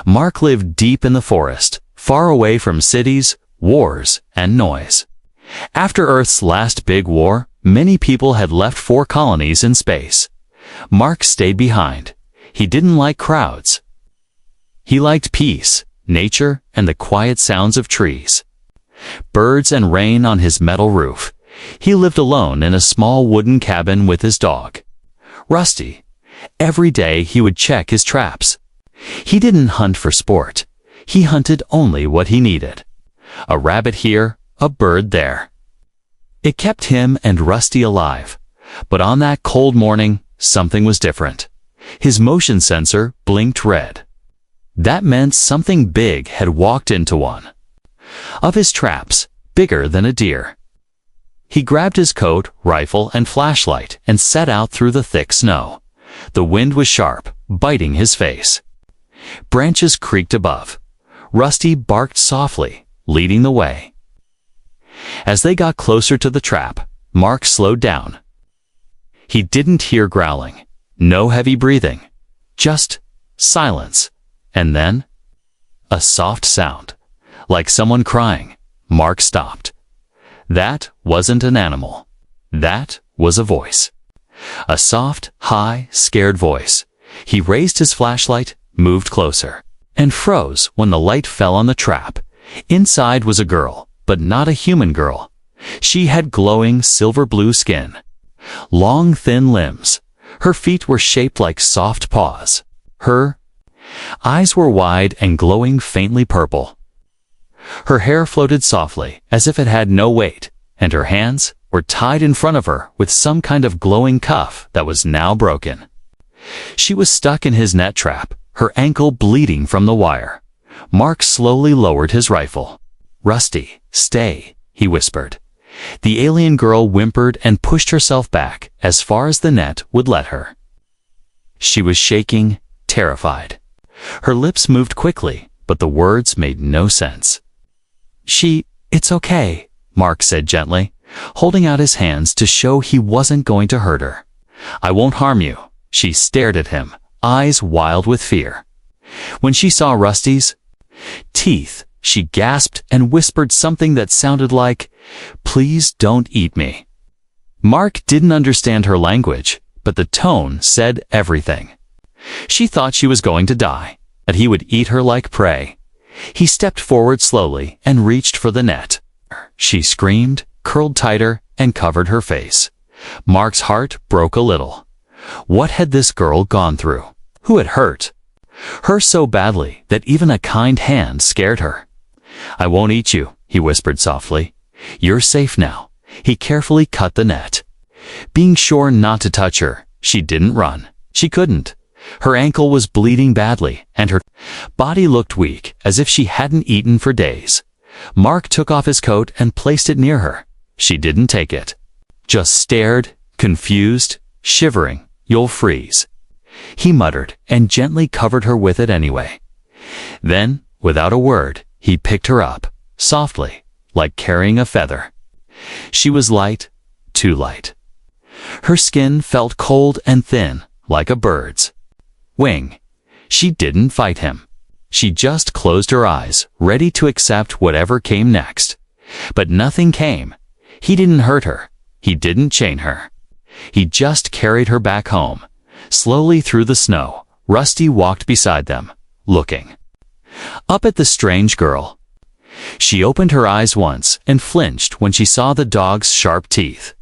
Mark lived deep in the forest, far away from cities, wars, and noise. After Earth's last big war, many people had left for colonies in space. Mark stayed behind. He didn't like crowds. He liked peace, nature, and the quiet sounds of trees. Birds and rain on his metal roof. He lived alone in a small wooden cabin with his dog, Rusty. Every day he would check his traps. He didn't hunt for sport. He hunted only what he needed. A rabbit here, a bird there. It kept him and Rusty alive. But on that cold morning, something was different. His motion sensor blinked red. That meant something big had walked into one of his traps, bigger than a deer. He grabbed his coat, rifle, and flashlight and set out through the thick snow. The wind was sharp, biting his face. Branches creaked above. Rusty barked softly, leading the way. As they got closer to the trap, Mark slowed down. He didn't hear growling, no heavy breathing, just silence. And then, a soft sound, like someone crying. Mark stopped. That wasn't an animal. That was a voice. A soft, high, scared voice. He raised his flashlight, moved closer, and froze when the light fell on the trap. Inside was a girl, but not a human girl. She had glowing silver-blue skin, long, thin limbs. Her feet were shaped like soft paws. Her eyes were wide and glowing faintly purple. Her hair floated softly, as if it had no weight, and her hands were tied in front of her with some kind of glowing cuff that was now broken. She was stuck in his net trap, her ankle bleeding from the wire. Mark slowly lowered his rifle. "Rusty, stay," he whispered. The alien girl whimpered and pushed herself back as far as the net would let her. She was shaking, terrified. Her lips moved quickly, but the words made no sense. "It's okay," Mark said gently, holding out his hands to show he wasn't going to hurt her. "I won't harm you." She stared at him, eyes wild with fear. When she saw Rusty's teeth, she gasped and whispered something that sounded like, "Please don't eat me." Mark didn't understand her language, but the tone said everything. She thought she was going to die, that he would eat her like prey. He stepped forward slowly and reached for the net. She screamed, curled tighter, and covered her face. Mark's heart broke a little. What had this girl gone through? Who had hurt her so badly that even a kind hand scared her? "I won't eat you," he whispered softly. "You're safe now." He carefully cut the net. Being sure not to touch her, she didn't run. She couldn't. Her ankle was bleeding badly, and her body looked weak, as if she hadn't eaten for days. Mark took off his coat and placed it near her. She didn't take it. Just stared, confused, shivering. "You'll freeze," he muttered, and gently covered her with it anyway. Then, without a word, he picked her up, softly, like carrying a feather. She was light, too light. Her skin felt cold and thin, like a bird's wing. She didn't fight him. She just closed her eyes, ready to accept whatever came next. But nothing came. He didn't hurt her. He didn't chain her. He just carried her back home. Slowly through the snow, Rusty walked beside them, looking up at the strange girl. She opened her eyes once and flinched when she saw the dog's sharp teeth.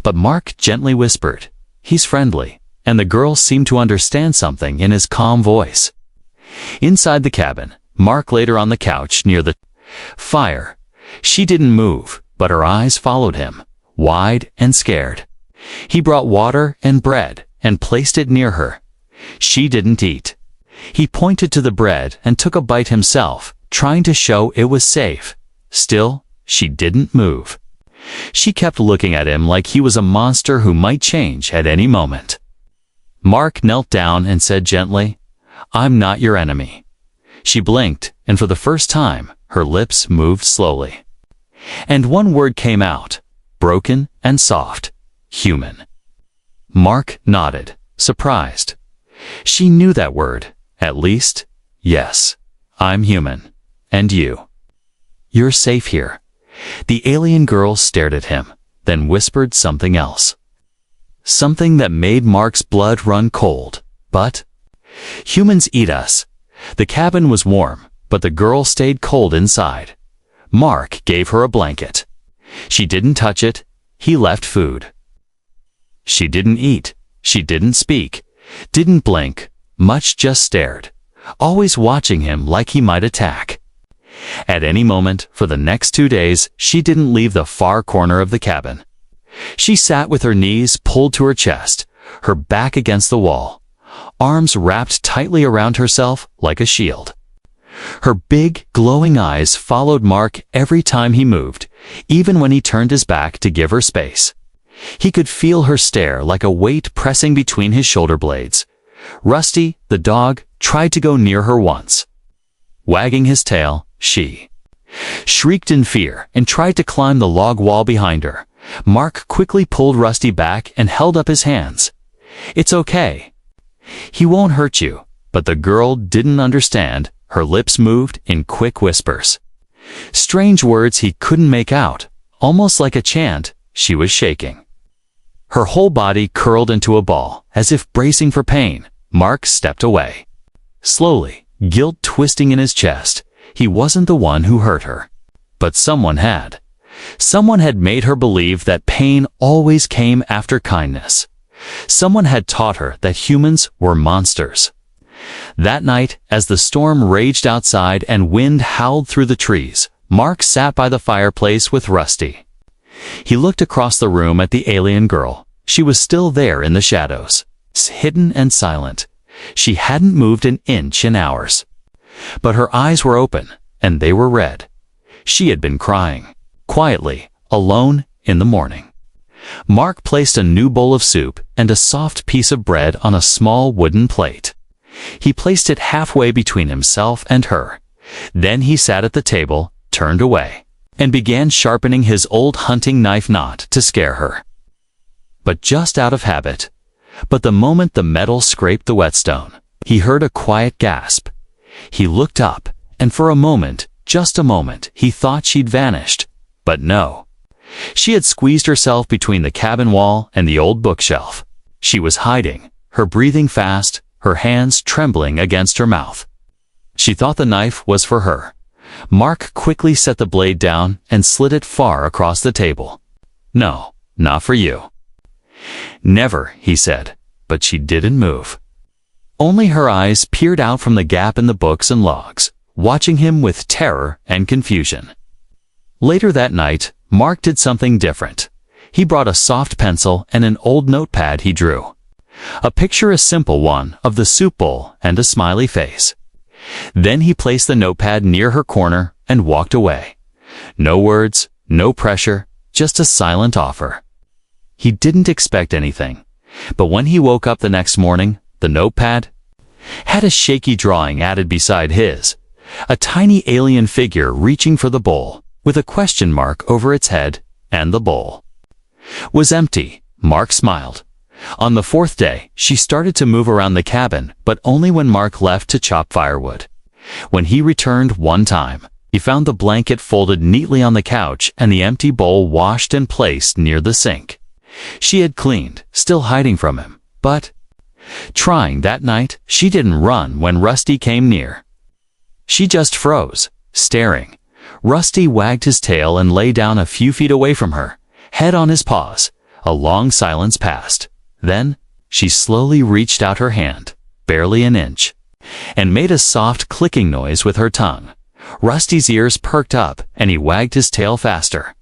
But Mark gently whispered, "He's friendly," and the girl seemed to understand something in his calm voice. Inside the cabin, Mark laid her on the couch near the fire. She didn't move, but her eyes followed him, wide and scared. He brought water and bread and placed it near her. She didn't eat. He pointed to the bread and took a bite himself, trying to show it was safe. Still, she didn't move. She kept looking at him like he was a monster who might change at any moment. Mark knelt down and said gently, "I'm not your enemy." She blinked, and for the first time, her lips moved slowly. And one word came out, broken and soft, "Human." Mark nodded, surprised. She knew that word, at least, Yes, I'm human. And you? You're safe here. The alien girl stared at him, then whispered something else. Something that made Mark's blood run cold. But humans eat us. The cabin was warm, but the girl stayed cold inside. Mark gave her a blanket. She didn't touch it. He left food. She didn't eat. She didn't speak. Didn't blink. Much just stared, always watching him like he might attack. At any moment, for the next 2 days, she didn't leave the far corner of the cabin. She sat with her knees pulled to her chest, her back against the wall, arms wrapped tightly around herself like a shield. Her big, glowing eyes followed Mark every time he moved, even when he turned his back to give her space. He could feel her stare like a weight pressing between his shoulder blades. Rusty, the dog, tried to go near her once. Wagging his tail, she shrieked in fear and tried to climb the log wall behind her. Mark quickly pulled Rusty back and held up his hands. It's okay. He won't hurt you. But the girl didn't understand. Her lips moved in quick whispers. Strange words he couldn't make out, almost like a chant. She was shaking. Her whole body curled into a ball, as if bracing for pain. Mark stepped away. Slowly, guilt twisting in his chest. He wasn't the one who hurt her. But someone had. Someone had made her believe that pain always came after kindness. Someone had taught her that humans were monsters. That night, as the storm raged outside and wind howled through the trees, Mark sat by the fireplace with Rusty. He looked across the room at the alien girl. She was still there in the shadows, hidden and silent. She hadn't moved an inch in hours. But her eyes were open, and they were red. She had been crying, quietly, alone, in the morning. Mark placed a new bowl of soup and a soft piece of bread on a small wooden plate. He placed it halfway between himself and her. Then he sat at the table, turned away, and began sharpening his old hunting knife not to scare her, but just out of habit. But the moment the metal scraped the whetstone, he heard a quiet gasp. He looked up, and for a moment, just a moment, he thought she'd vanished. But no. She had squeezed herself between the cabin wall and the old bookshelf. She was hiding, her breathing fast, her hands trembling against her mouth. She thought the knife was for her. Mark quickly set the blade down and slid it far across the table. No, not for you. Never, he said, but she didn't move. Only her eyes peered out from the gap in the books and logs, watching him with terror and confusion. Later that night, Mark did something different. He brought a soft pencil and an old notepad he drew. A simple one of the soup bowl and a smiley face. Then he placed the notepad near her corner and walked away. No words, no pressure, just a silent offer. He didn't expect anything, but when he woke up the next morning, the notepad had a shaky drawing added beside his, a tiny alien figure reaching for the bowl, with a question mark over its head, and the bowl was empty. Mark smiled. On the 4th day, she started to move around the cabin, but only when Mark left to chop firewood. When he returned one time, he found the blanket folded neatly on the couch and the empty bowl washed and placed near the sink. She had cleaned, still hiding from him, but trying that night, she didn't run when Rusty came near. She just froze, staring. Rusty wagged his tail and lay down a few feet away from her, head on his paws. A long silence passed. Then, she slowly reached out her hand, barely an inch, and made a soft clicking noise with her tongue. Rusty's ears perked up, and he wagged his tail faster.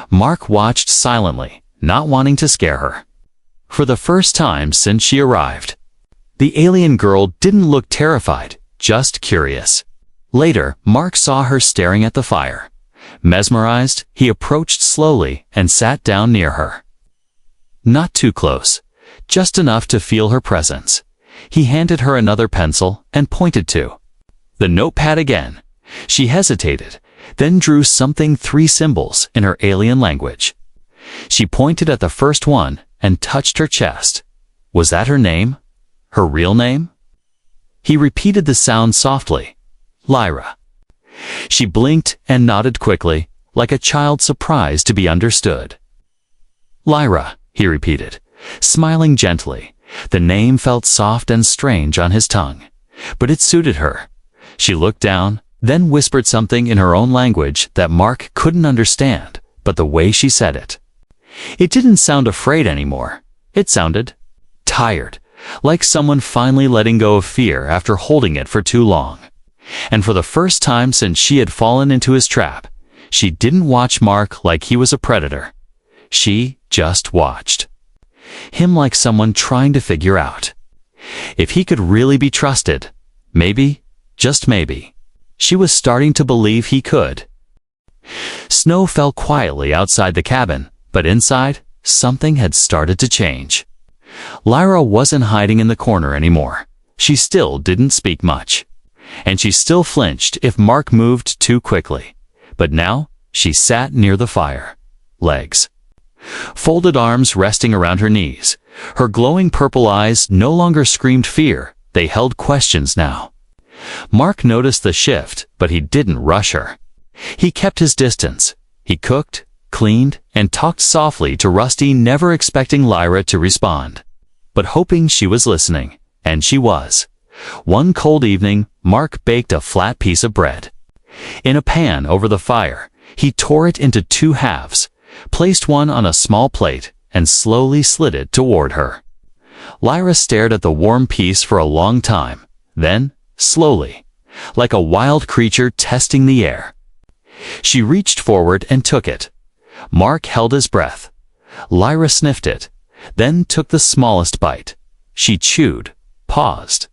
Mark watched silently, not wanting to scare her. For the first time since she arrived, the alien girl didn't look terrified, just curious. Later, Mark saw her staring at the fire. Mesmerized, he approached slowly and sat down near her. Not too close, just enough to feel her presence. He handed her another pencil and pointed to the notepad again. She hesitated, then drew 3 symbols in her alien language. She pointed at the first one and touched her chest. Was that her name? Her real name? He repeated the sound softly. Lyra. She blinked and nodded quickly, like a child surprised to be understood. Lyra, he repeated, smiling gently. The name felt soft and strange on his tongue, but it suited her. She looked down, then whispered something in her own language that Mark couldn't understand, but the way she said it. It didn't sound afraid anymore. It sounded tired, like someone finally letting go of fear after holding it for too long. And for the first time since she had fallen into his trap, she didn't watch Mark like he was a predator. She just watched him like someone trying to figure out if he could really be trusted. Maybe, just maybe, she was starting to believe he could. Snow fell quietly outside the cabin, but inside, something had started to change. Lyra wasn't hiding in the corner anymore. She still didn't speak much, and she still flinched if Mark moved too quickly. But now, she sat near the fire, legs folded, arms resting around her knees. Her glowing purple eyes no longer screamed fear, they held questions now. Mark noticed the shift, but he didn't rush her. He kept his distance. He cooked, cleaned, and talked softly to Rusty, never expecting Lyra to respond, but hoping she was listening, and she was. One cold evening, Mark baked a flat piece of bread. In a pan over the fire, he tore it into 2 halves, placed one on a small plate, and slowly slid it toward her. Lyra stared at the warm piece for a long time, then, slowly, like a wild creature testing the air, she reached forward and took it. Mark held his breath. Lyra sniffed it, then took the smallest bite. She chewed, paused,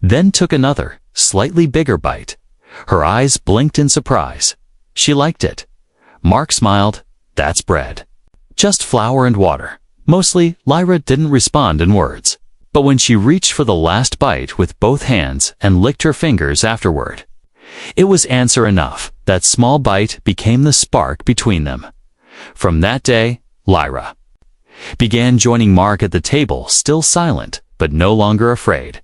then took another, slightly bigger bite. Her eyes blinked in surprise. She liked it. Mark smiled. That's bread. Just flour and water. Mostly, Lyra didn't respond in words, but when she reached for the last bite with both hands and licked her fingers afterward, it was answer enough. That small bite became the spark between them. From that day, Lyra began joining Mark at the table, still silent, but no longer afraid.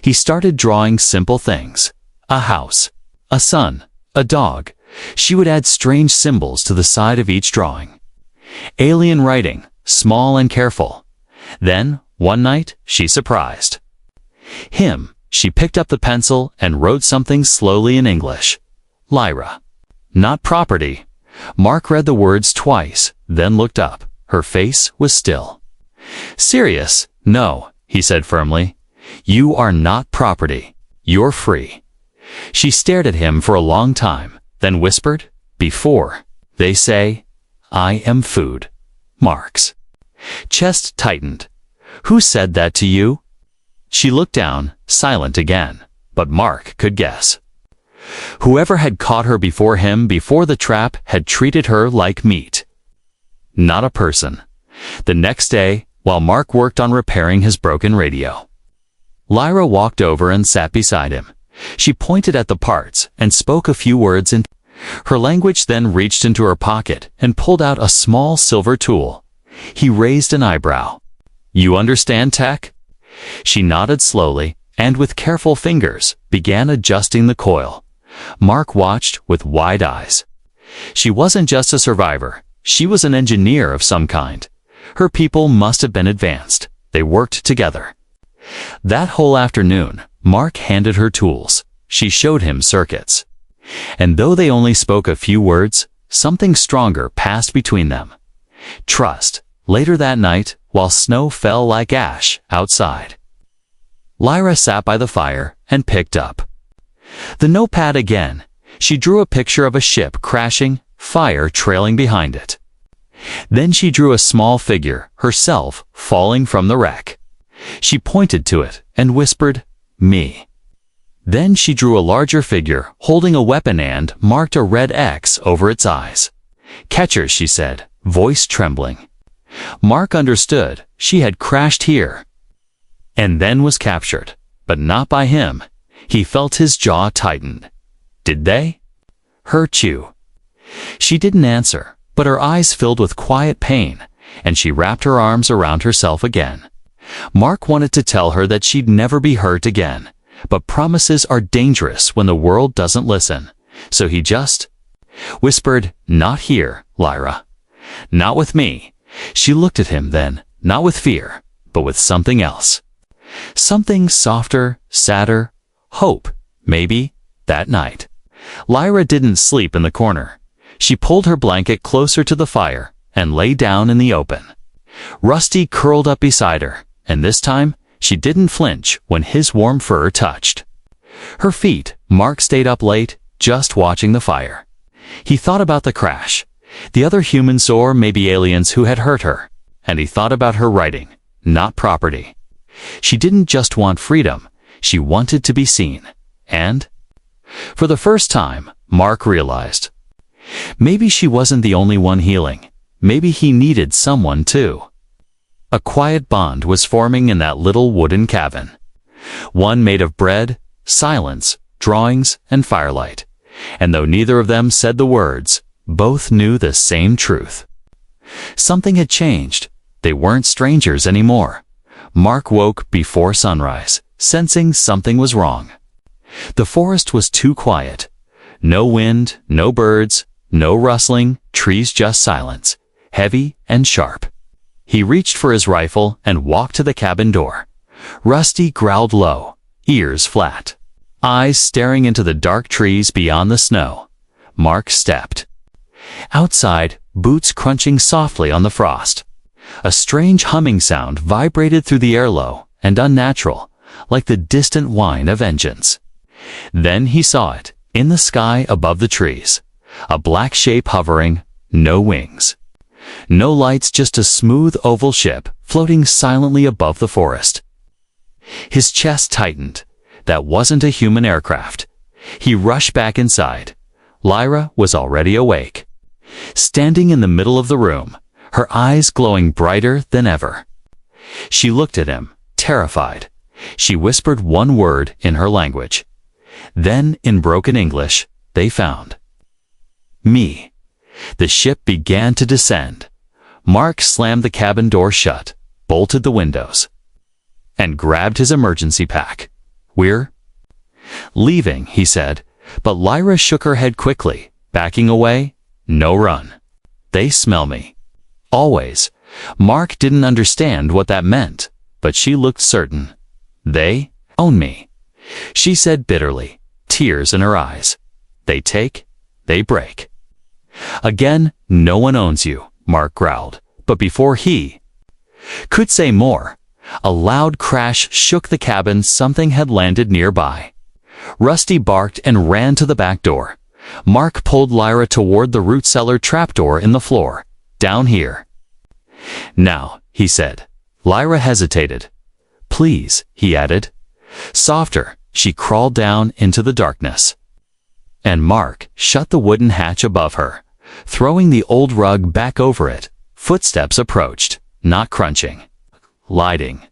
He started drawing simple things. A house, a sun, a dog. She would add strange symbols to the side of each drawing. Alien writing, small and careful. Then, one night, she surprised him. She picked up the pencil and wrote something slowly in English. Lyra. Not property. Mark read the words twice, then looked up. Her face was still. Serious? No, he said firmly. You are not property. You're free. She stared at him for a long time, then whispered, before they say, I am food. Mark's chest tightened. Who said that to you? She looked down, silent again, but Mark could guess. Whoever had caught her before him before the trap had treated her like meat. Not a person. The next day, while Mark worked on repairing his broken radio, Lyra walked over and sat beside him. She pointed at the parts and spoke a few words in her language, then reached into her pocket and pulled out a small silver tool. He raised an eyebrow. You understand tech? She nodded slowly and with careful fingers began adjusting the coil. Mark watched with wide eyes. She wasn't just a survivor. She was an engineer of some kind. Her people must have been advanced. They worked together. That whole afternoon, Mark handed her tools. She showed him circuits. And though they only spoke a few words, something stronger passed between them. Trust. Later that night, while snow fell like ash outside, Lyra sat by the fire and picked up the notepad again. She drew a picture of a ship crashing, fire trailing behind it. Then she drew a small figure, herself, falling from the wreck. She pointed to it and whispered, me. Then she drew a larger figure, holding a weapon and marked a red X over its eyes. Catchers, she said, voice trembling. Mark understood. She had crashed here and then was captured, but not by him. He felt his jaw tighten. Did they hurt you? She didn't answer, but her eyes filled with quiet pain, and she wrapped her arms around herself again. Mark wanted to tell her that she'd never be hurt again, But promises are dangerous when the world doesn't listen. So he just whispered, "Not here, Lyra. Not with me." She looked at him then, not with fear, but with something else. Something softer, sadder, hope, maybe, that night. Lyra didn't sleep in the corner. She pulled her blanket closer to the fire and lay down in the open. Rusty curled up beside her, and this time she didn't flinch when his warm fur touched her feet. Mark stayed up late, just watching the fire. He thought about the crash, the other humans or maybe aliens who had hurt her, and he thought about her writing, not property. She didn't just want freedom, she wanted to be seen. And, for the first time, Mark realized, maybe she wasn't the only one healing. Maybe he needed someone too. A quiet bond was forming in that little wooden cabin. One made of bread, silence, drawings, and firelight. And though neither of them said the words, both knew the same truth. Something had changed. They weren't strangers anymore. Mark woke before sunrise, sensing something was wrong. The forest was too quiet. No wind, no birds, no rustling, trees, just silence, heavy and sharp. He reached for his rifle and walked to the cabin door. Rusty growled low, ears flat, eyes staring into the dark trees beyond the snow. Mark stepped. Outside, boots crunching softly on the frost. A strange humming sound vibrated through the air, low and unnatural, like the distant whine of engines. Then he saw it, in the sky above the trees. A black shape hovering, no wings. No lights, just a smooth oval ship floating silently above the forest. His chest tightened. That wasn't a human aircraft. He rushed back inside. Lyra was already awake. Standing in the middle of the room, her eyes glowing brighter than ever. She looked at him, terrified. She whispered one word in her language. Then, in broken English, they found me. The ship began to descend. Mark slammed the cabin door shut, bolted the windows, and grabbed his emergency pack. "We're leaving," he said, but Lyra shook her head quickly, backing away. "No run. They smell me. Always." Mark didn't understand what that meant, but she looked certain. "They own me," she said bitterly, tears in her eyes. "They take, they break." "Again, no one owns you," Mark growled, but before he could say more, a loud crash shook the cabin. Something had landed nearby. Rusty barked and ran to the back door. Mark pulled Lyra toward the root cellar trapdoor in the floor. "Down here." "Now," he said. Lyra hesitated. "Please," he added. Softer, she crawled down into the darkness. And Mark shut the wooden hatch above her, throwing the old rug back over it. Footsteps approached, not crunching, gliding,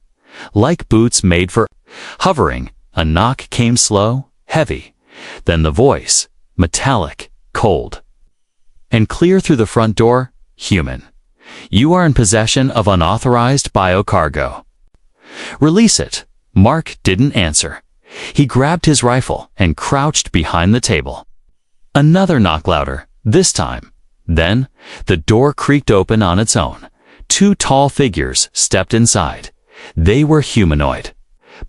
like boots made for hovering. A knock came slow, heavy. Then the voice, metallic, cold, and clear through the front door. "Human, you are in possession of unauthorized biocargo. Release it." Mark didn't answer. He grabbed his rifle and crouched behind the table. Another knock, louder, this time. Then, the door creaked open on its own. Two tall figures stepped inside. They were humanoid,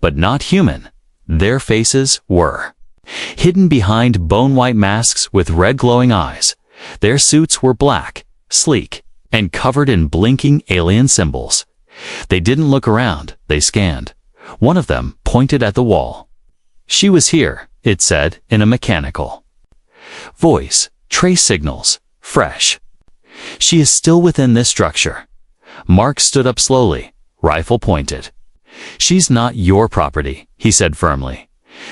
but not human. Their faces were hidden behind bone-white masks with red glowing eyes. Their suits were black, sleek, and covered in blinking alien symbols. They didn't look around, they scanned. One of them pointed at the wall. "She was here," it said in a mechanical voice. "Trace signals, fresh. She is still within this structure." Mark stood up slowly, rifle pointed. "She's not your property," he said firmly.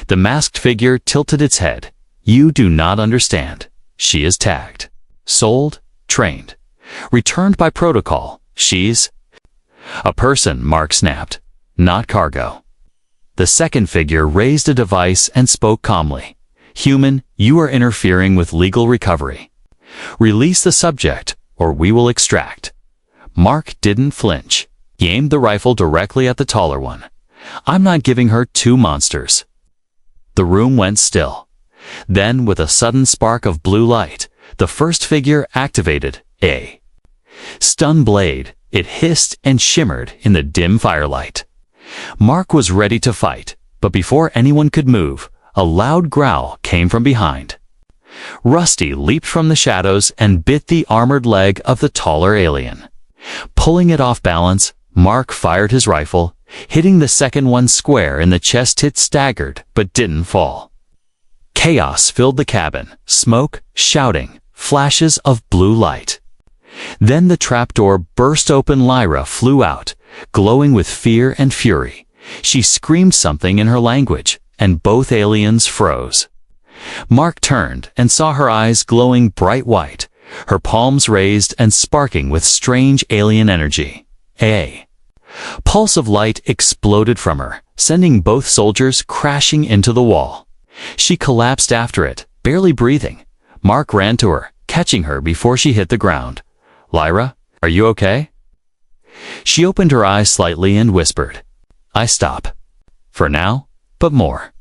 The masked figure tilted its head. "You do not understand. She is tagged, sold, trained, returned by protocol. She's a person," Mark snapped, "not cargo." The second figure raised a device and spoke calmly. "Human, you are interfering with legal recovery. Release the subject, or we will extract." Mark didn't flinch. He aimed the rifle directly at the taller one. "I'm not giving her two monsters." The room went still. Then, with a sudden spark of blue light, the first figure activated a stun blade. It hissed and shimmered in the dim firelight. Mark was ready to fight, but before anyone could move, a loud growl came from behind. Rusty leaped from the shadows and bit the armored leg of the taller alien. Pulling it off balance, Mark fired his rifle, hitting the second one square in the chest. It staggered, but didn't fall. Chaos filled the cabin, smoke, shouting, flashes of blue light. Then the trapdoor burst open. Lyra flew out, glowing with fear and fury. She screamed something in her language, and both aliens froze. Mark turned and saw her eyes glowing bright white, her palms raised and sparking with strange alien energy. A pulse of light exploded from her, sending both soldiers crashing into the wall. She collapsed after it, barely breathing. Mark ran to her, catching her before she hit the ground. "Lyra, are you okay?" She opened her eyes slightly and whispered, "I stop. For now, but more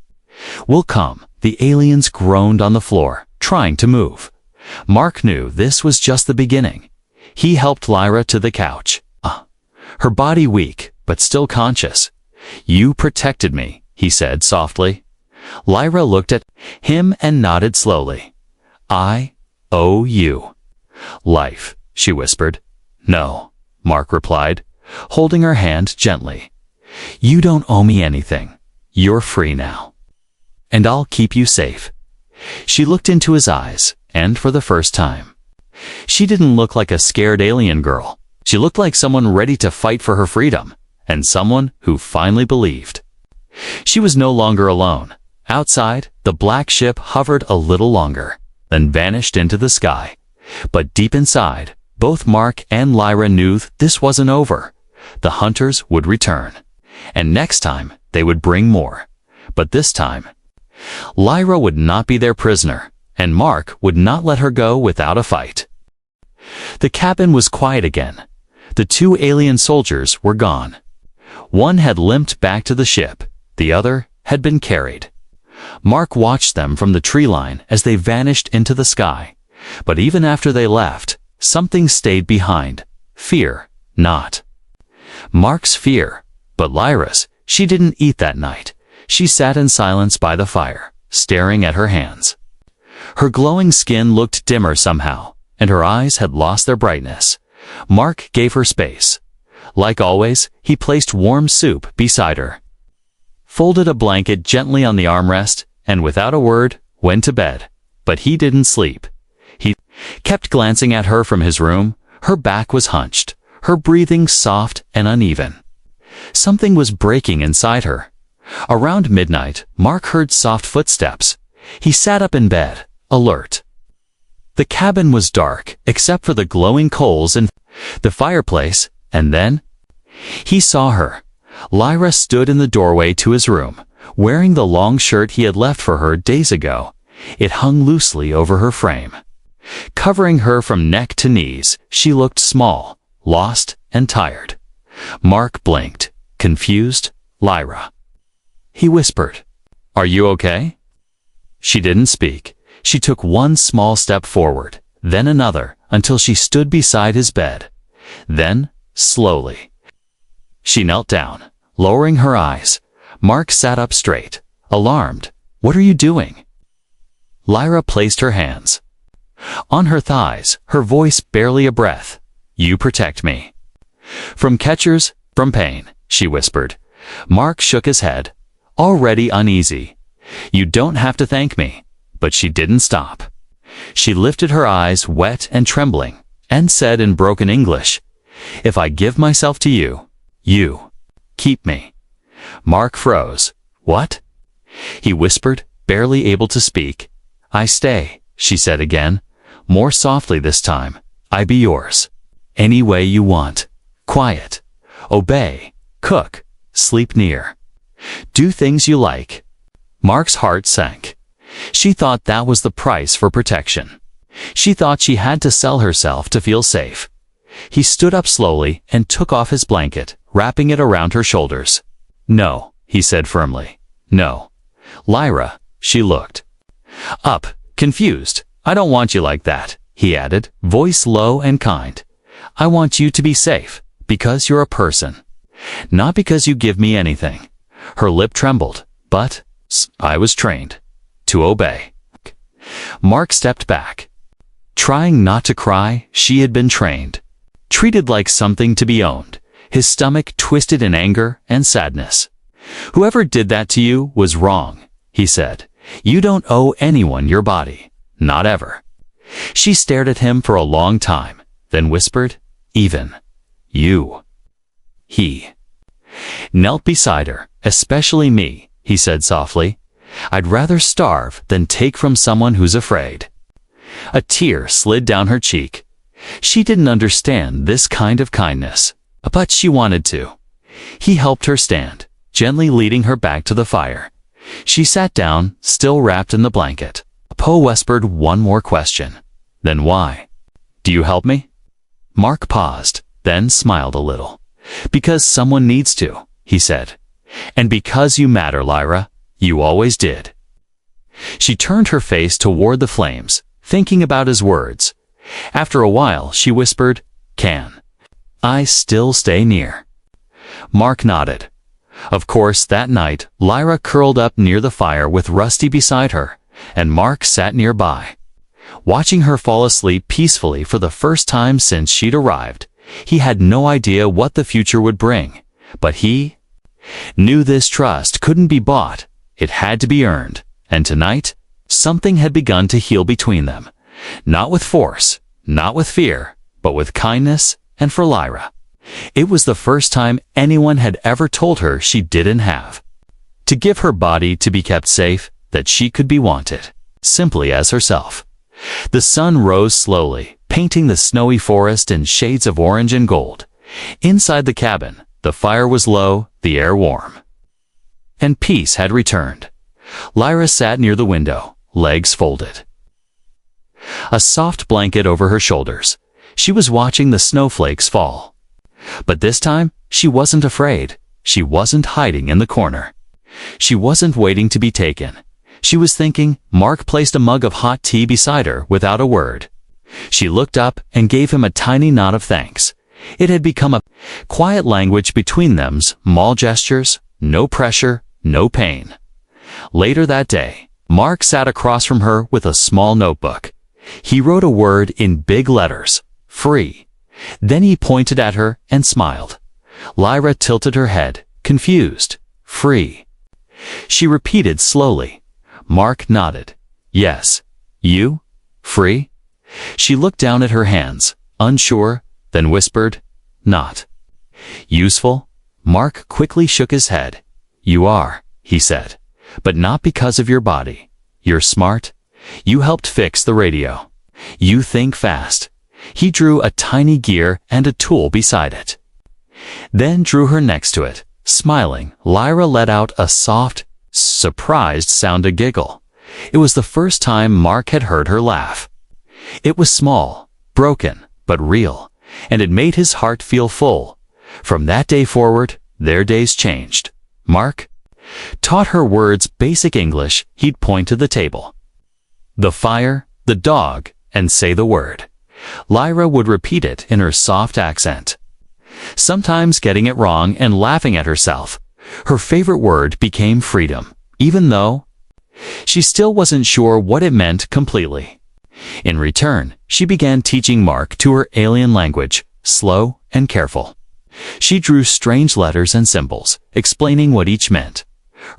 will come." The aliens groaned on the floor, trying to move. Mark knew this was just the beginning. He helped Lyra to the couch. Her body weak, but still conscious. "You protected me," he said softly. Lyra looked at him and nodded slowly. "I owe you life," she whispered. "No," Mark replied, holding her hand gently. "You don't owe me anything. You're free now. And I'll keep you safe." She looked into his eyes, and for the first time, she didn't look like a scared alien girl. She looked like someone ready to fight for her freedom, and someone who finally believed. She was no longer alone. Outside, the black ship hovered a little longer, then vanished into the sky. But deep inside, both Mark and Lyra knew this wasn't over. The hunters would return, and next time they would bring more. But this time, Lyra would not be their prisoner, and Mark would not let her go without a fight. The cabin was quiet again. The two alien soldiers were gone. One had limped back to the ship, the other had been carried. Mark watched them from the tree line as they vanished into the sky. But even after they left, something stayed behind. Fear, not Mark's fear, but Lyra's. She didn't eat that night. She sat in silence by the fire, staring at her hands. Her glowing skin looked dimmer somehow, and her eyes had lost their brightness. Mark gave her space. Like always, he placed warm soup beside her, folded a blanket gently on the armrest, and without a word, went to bed. But he didn't sleep. He kept glancing at her from his room. Her back was hunched, her breathing soft and uneven. Something was breaking inside her. Around midnight, Mark heard soft footsteps. He sat up in bed, alert. The cabin was dark, except for the glowing coals in the fireplace, and then he saw her. Lyra stood in the doorway to his room, wearing the long shirt he had left for her days ago. It hung loosely over her frame. Covering her from neck to knees, she looked small, lost, and tired. Mark blinked, confused. "Lyra," he whispered, "are you okay?" She didn't speak. She took one small step forward, then another, until she stood beside his bed. Then, slowly, she knelt down, lowering her eyes. Mark sat up straight, alarmed. "What are you doing?" Lyra placed her hands on her thighs, her voice barely a breath. "You protect me from catchers, from pain," she whispered. Mark shook his head, already uneasy. "You don't have to thank me." But she didn't stop. She lifted her eyes, wet and trembling, and said in broken English, "If I give myself to you, you keep me." Mark froze. "What?" he whispered, barely able to speak. "I stay," she said again, more softly this time. "I be yours. Any way you want. Quiet. Obey. Cook. Sleep near. Do things you like." Mark's heart sank. She thought that was the price for protection. She thought she had to sell herself to feel safe. He stood up slowly and took off his blanket, wrapping it around her shoulders. "No," he said firmly. "No. Lyra, She looked up, confused. I don't want you like that, he added, voice low and kind. I want you to be safe, because you're a person. Not because you give me anything. Her lip trembled, but I was trained to obey. Mark stepped back. Trying not to cry, she had been trained. Treated like something to be owned, his stomach twisted in anger and sadness. Whoever did that to you was wrong, he said. You don't owe anyone your body. Not ever. She stared at him for a long time, then whispered, even you. He knelt beside her. Especially me, he said softly. I'd rather starve than take from someone who's afraid. A tear slid down her cheek. She didn't understand this kind of kindness, but she wanted to. He helped her stand, gently leading her back to the fire. She sat down, still wrapped in the blanket. Poe whispered one more question. Then why? Do you help me? Mark paused, then smiled a little. Because someone needs to, he said. And because you matter, Lyra. You always did. She turned her face toward the flames, thinking about his words. After a while, she whispered, Can I still stay near? Mark nodded. Of course, that night, Lyra curled up near the fire with Rusty beside her, and Mark sat nearby. Watching her fall asleep peacefully for the first time since she'd arrived, he had no idea what the future would bring, but he knew this trust couldn't be bought. It had to be earned, and tonight, something had begun to heal between them. Not with force, not with fear, but with kindness, and for Lyra. It was the first time anyone had ever told her she didn't have to give her body to be kept safe, that she could be wanted, simply as herself. The sun rose slowly, painting the snowy forest in shades of orange and gold. Inside the cabin, the fire was low, the air warm. And peace had returned. Lyra sat near the window, legs folded. A soft blanket over her shoulders. She was watching the snowflakes fall. But this time, she wasn't afraid. She wasn't hiding in the corner. She wasn't waiting to be taken. She was thinking. Mark placed a mug of hot tea beside her without a word. She looked up and gave him a tiny nod of thanks. It had become a quiet language between them, small gestures, no pressure, no pain. Later that day, Mark sat across from her with a small notebook. He wrote a word in big letters, free. Then he pointed at her and smiled. Lyra tilted her head, confused. Free. She repeated slowly. Mark nodded. Yes. You? Free? She looked down at her hands, unsure, then whispered, Not useful? Mark quickly shook his head. You are, he said, but not because of your body. You're smart. You helped fix the radio. You think fast. He drew a tiny gear and a tool beside it. Then drew her next to it. Smiling, Lyra let out a soft, surprised sound, a giggle. It was the first time Mark had heard her laugh. It was small, broken, but real, and it made his heart feel full. From that day forward, their days changed. Mark taught her words, basic English. He'd point to the table, the fire, the dog, and say the word. Lyra would repeat it in her soft accent, sometimes getting it wrong and laughing at herself. Her favorite word became freedom, even though she still wasn't sure what it meant completely. In return, she began teaching Mark to her alien language, slow and careful. She drew strange letters and symbols, explaining what each meant.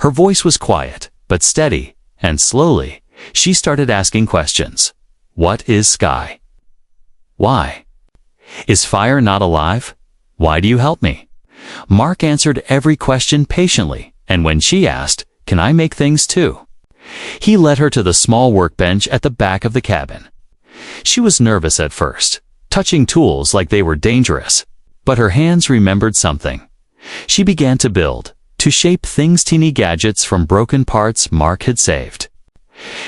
Her voice was quiet, but steady, and slowly, she started asking questions. What is sky? Why? Is fire not alive? Why do you help me? Mark answered every question patiently, and when she asked, Can I make things too? He led her to the small workbench at the back of the cabin. She was nervous at first, touching tools like they were dangerous, but her hands remembered something. She began to build, to shape things, teeny gadgets from broken parts Mark had saved.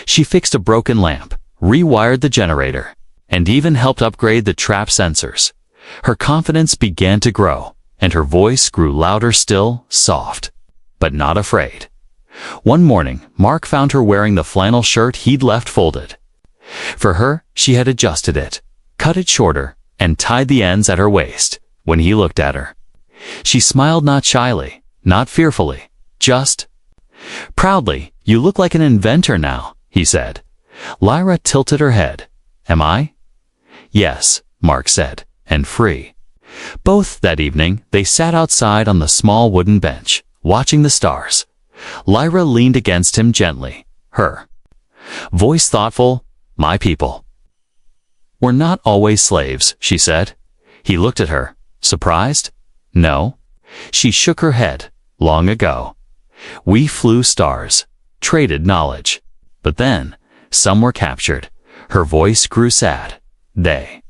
She fixed a broken lamp, rewired the generator, and even helped upgrade the trap sensors. Her confidence began to grow, and her voice grew louder still, soft, but not afraid. One morning, Mark found her wearing the flannel shirt he'd left folded. For her, she had adjusted it, cut it shorter, and tied the ends at her waist. When he looked at her, she smiled, not shyly, not fearfully, just proudly. "You look like an inventor now," he said. Lyra tilted her head. "Am I?" "Yes," Mark said, "and free." Both that evening, they sat outside on the small wooden bench, watching the stars. Lyra leaned against him gently, her voice thoughtful. "My people were not always slaves," she said. He looked at her, surprised. "No." She shook her head. "Long ago. We flew stars, traded knowledge. But then, some were captured." Her voice grew sad. "They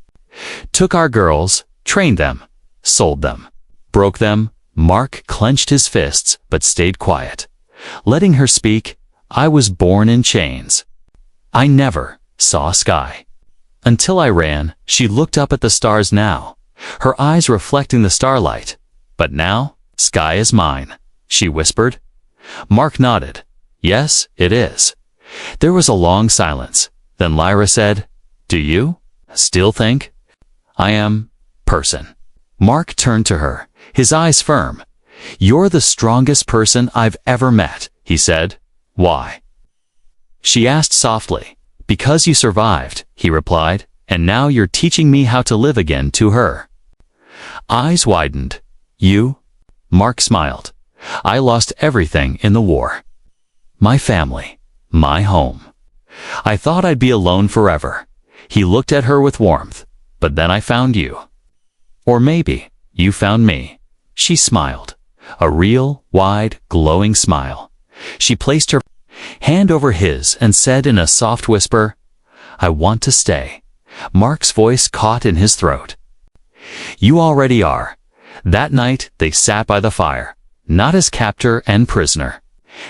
took our girls, trained them, sold them, broke them." Mark clenched his fists but stayed quiet, letting her speak. "I was born in chains. I never saw sky until I ran." She looked up at the stars now, her eyes reflecting the starlight. "But now, sky is mine," she whispered. Mark nodded. "Yes, it is." There was a long silence. Then Lyra said, "Do you still think I am person?" Mark turned to her, his eyes firm. "You're the strongest person I've ever met," he said. "Why?" she asked softly. "Because you survived," he replied, "and now you're teaching me how to live again." To her eyes widened. "You?" Mark smiled. "I lost everything in the war. My family, my home. I thought I'd be alone forever." He looked at her with warmth. "But then I found you. Or maybe you found me." She smiled, a real, wide, glowing smile. She placed her hand over his and said in a soft whisper, "I want to stay." Mark's voice caught in his throat. "You already are." That night they sat by the fire, not as captor and prisoner,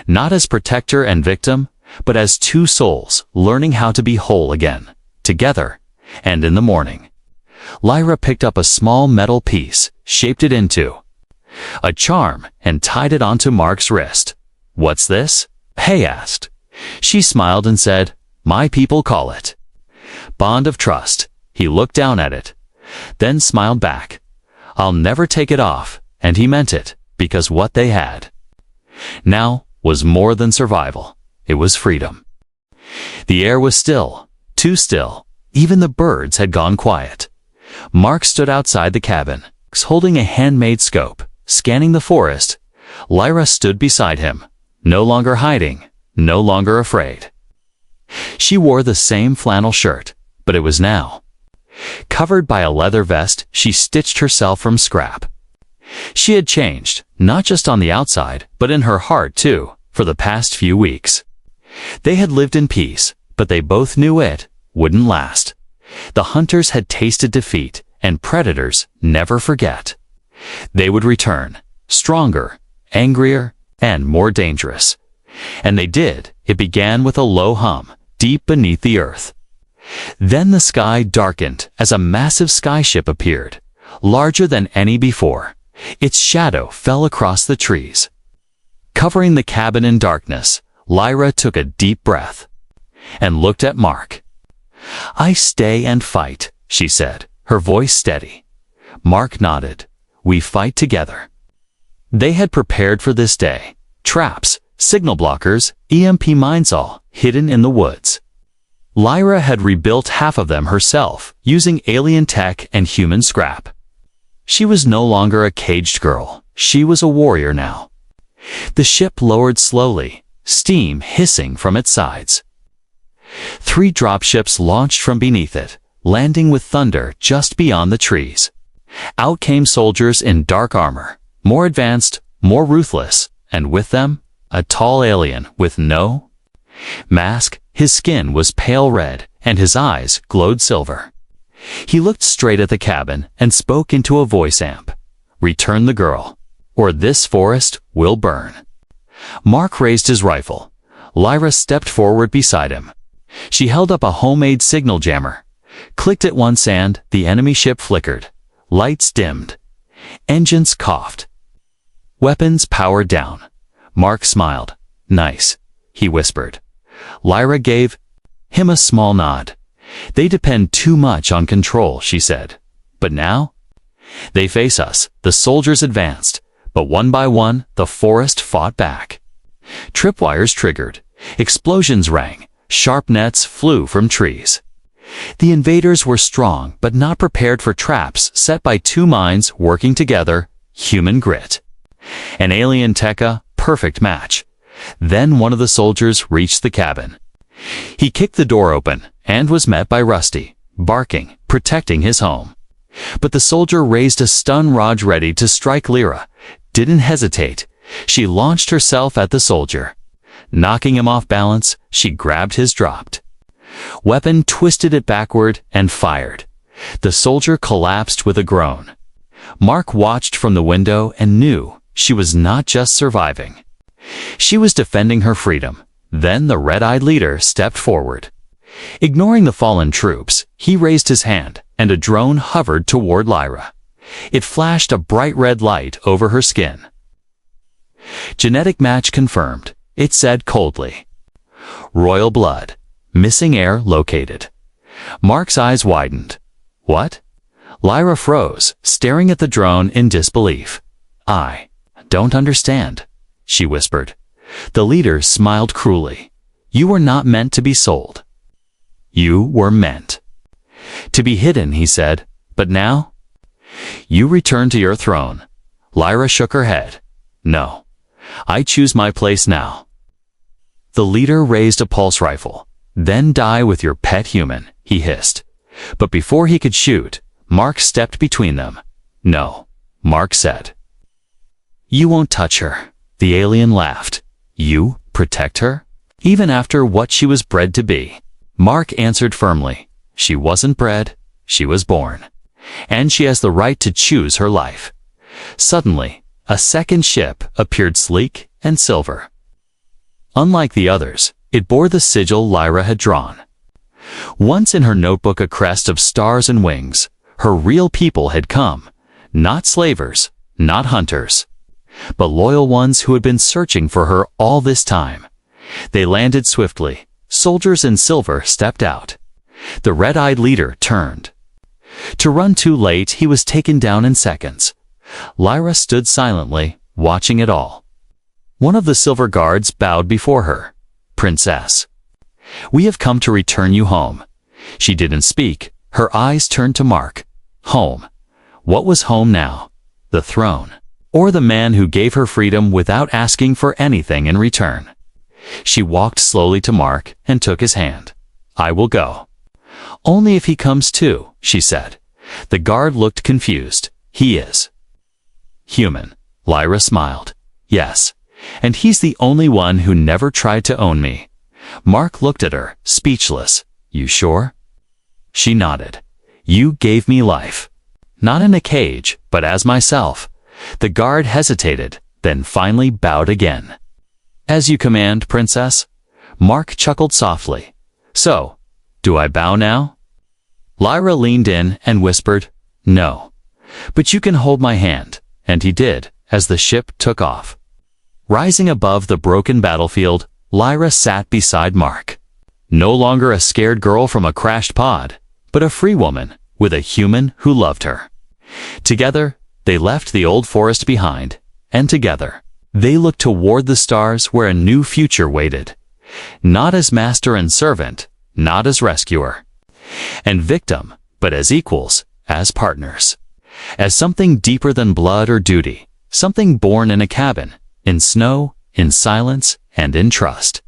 not as protector and victim, but as two souls learning how to be whole again, together. And in the morning, Lyra picked up a small metal piece, shaped it into a charm, and tied it onto Mark's wrist. "What's this?" he asked. She smiled and said, "My people call it bond of trust." He looked down at it, then smiled back. "I'll never take it off," and he meant it, because what they had now was more than survival. It was freedom. The air was still, too still. Even the birds had gone quiet. Mark stood outside the cabin, holding a handmade scope, scanning the forest. Lyra stood beside him, no longer hiding, no longer afraid. She wore the same flannel shirt, but it was now covered by a leather vest she stitched herself from scrap. She had changed, not just on the outside, but in her heart too, for the past few weeks. They had lived in peace, but they both knew it wouldn't last. The hunters had tasted defeat, and predators never forget. They would return, stronger, angrier, and more dangerous. And they did. It began with a low hum, deep beneath the earth. Then the sky darkened as a massive skyship appeared, larger than any before. Its shadow fell across the trees, covering the cabin in darkness. Lyra took a deep breath and looked at Mark. "I stay and fight," she said, her voice steady. Mark nodded. "We fight together." They had prepared for this day. Traps, signal blockers, EMP mines, all hidden in the woods. Lyra had rebuilt half of them herself, using alien tech and human scrap. She was no longer a caged girl. She was a warrior now. The ship lowered slowly, steam hissing from its sides. 3 dropships launched from beneath it, landing with thunder just beyond the trees. Out came soldiers in dark armor, more advanced, more ruthless, and with them, a tall alien with no mask. His skin was pale red, and his eyes glowed silver. He looked straight at the cabin and spoke into a voice amp. "Return the girl, or this forest will burn." Mark raised his rifle. Lyra stepped forward beside him. She held up a homemade signal jammer. Clicked it once and the enemy ship flickered. Lights dimmed. Engines coughed. Weapons powered down. Mark smiled. Nice, he whispered. Lyra gave him a small nod. They depend too much on control, she said. But now? They face us, the soldiers advanced, but one by one, the forest fought back. Tripwires triggered, explosions rang, sharp nets flew from trees. The invaders were strong but not prepared for traps set by two minds working together, human grit. An alien Tekka, perfect match. Then one of the soldiers reached the cabin. He kicked the door open and was met by Rusty, barking, protecting his home. But the soldier raised a stun rod ready to strike Lyra. Didn't hesitate. She launched herself at the soldier. Knocking him off balance, she grabbed his dropped weapon, twisted it backward, and fired. The soldier collapsed with a groan. Mark watched from the window and knew she was not just surviving. She was defending her freedom. Then the red-eyed leader stepped forward. Ignoring the fallen troops, he raised his hand, and a drone hovered toward Lyra. It flashed a bright red light over her skin. Genetic match confirmed, it said coldly. Royal blood. Missing heir located. Mark's eyes widened. What? Lyra froze, staring at the drone in disbelief. I don't understand, she whispered. The leader smiled cruelly. You were not meant to be sold. You were meant to be hidden, he said. But now? You return to your throne. Lyra shook her head. No. I choose my place now. The leader raised a pulse rifle. Then die with your pet human, he hissed. But before he could shoot, Mark stepped between them. No, Mark said. You won't touch her. The alien laughed. You protect her? Even after what she was bred to be? Mark answered firmly. She wasn't bred, she was born. And she has the right to choose her life. Suddenly, a second ship appeared, sleek and silver. Unlike the others, it bore the sigil Lyra had drawn. Once in her notebook a crest of stars and wings, her real people had come. Not slavers, not hunters, but loyal ones who had been searching for her all this time. They landed swiftly. Soldiers in silver stepped out. The red-eyed leader turned. To run too late, he was taken down in seconds. Lyra stood silently, watching it all. One of the silver guards bowed before her. Princess, we have come to return you home. She didn't speak. Her eyes turned to Mark. Home. What was home now? The throne. Or the man who gave her freedom without asking for anything in return? She walked slowly to Mark and took his hand. I will go. Only if he comes too, she said. The guard looked confused. He is human. Lyra smiled. Yes. And he's the only one who never tried to own me. Mark looked at her, speechless. You sure? She nodded. You gave me life. Not in a cage, but as myself. The guard hesitated, then finally bowed again. As you command, princess. Mark chuckled softly. So, do I bow now? Lyra leaned in and whispered, No. But you can hold my hand. And he did, as the ship took off. Rising above the broken battlefield, Lyra sat beside Mark. No longer a scared girl from a crashed pod, but a free woman with a human who loved her. Together, they left the old forest behind, and together, they looked toward the stars where a new future waited. Not as master and servant, not as rescuer and victim, but as equals, as partners. As something deeper than blood or duty, something born in a cabin, in snow, in silence, and in trust.